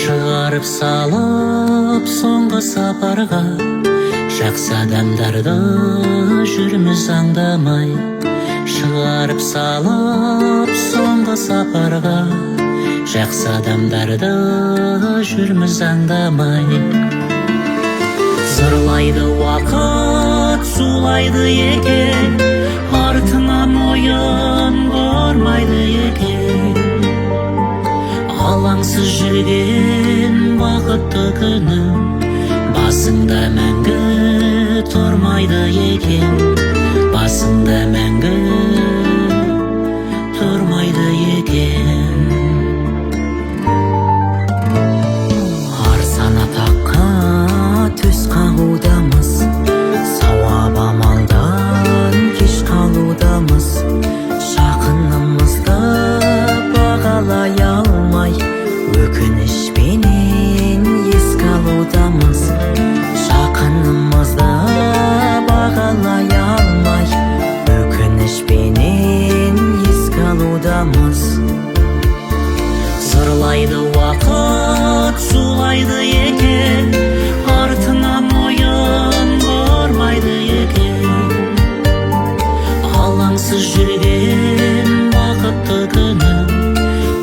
шығарып салып соңғы сапарға, жақсы адамдарды жүрміз аңдамай. Шығарып салып соңғы сапарға, жақсы адамдарды жүрміз аңдамай. Зырлайды уақыт, зулайды екен, артынан ойын бармайды екен. Алаңсыз жүрген бақытты күнім, басыңда мәңгі тұрмайды екен. Басыңда мәңгі тұрмайды екен. Арзан атаққа төс қағудамыз, сауап амалдан кеш қалудамыз. Жақынымызды бағалай алмай, өкінішпенен еске алудамыз. Жақынымызды бағалай алмай, өкінішпенен еске алудамыз. Зырлайды уақыт, зулайды екен, артынан ойын бармайды екен. Алаңсыз жүрген бақытты күнім,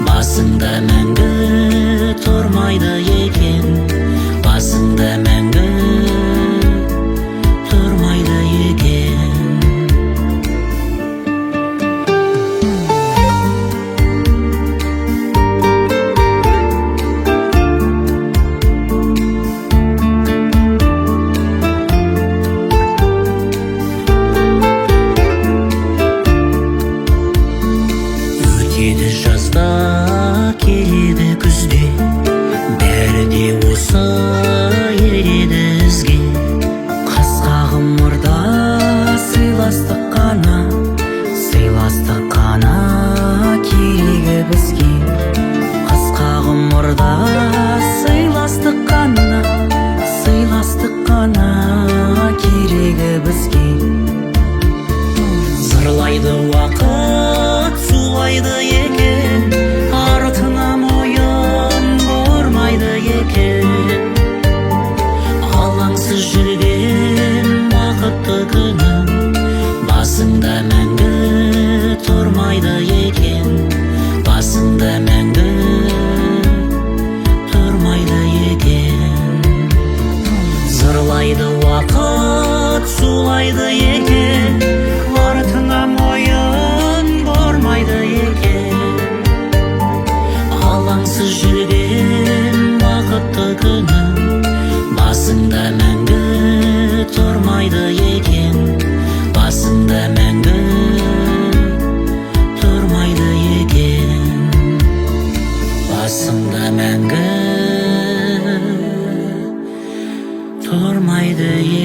басыңда мәңгі тұрмайды екен. Басыңда мәңгі тұрмайды екен. Өтеді жазда, келеді күзде, бәрі де осы ереді ізге. Қысқа ғұмырда сыйластық қана, сыйластық қана керегі бізге. Қысқа ғұмырда сыйластық қана, сыйластық қана керегі бізге. Зырлайды уақыт, зулайды екен, артынан ойын бармайды екен. Алаңсыз жүрген бақытты күнім, басыңда мәңгі тұрмайды екен. Басыңда мәңгі тұрмайды екен. Зырлайды уақыт, зулайды екен, артынан ойын бармайды екен. Алаңсыз жүрген бақытты күнім, басыңда мәңгі тұрмайды екен. Басыңда мәңгі тұрмайды екен. Басыңда мәңгі тұрмайды екен.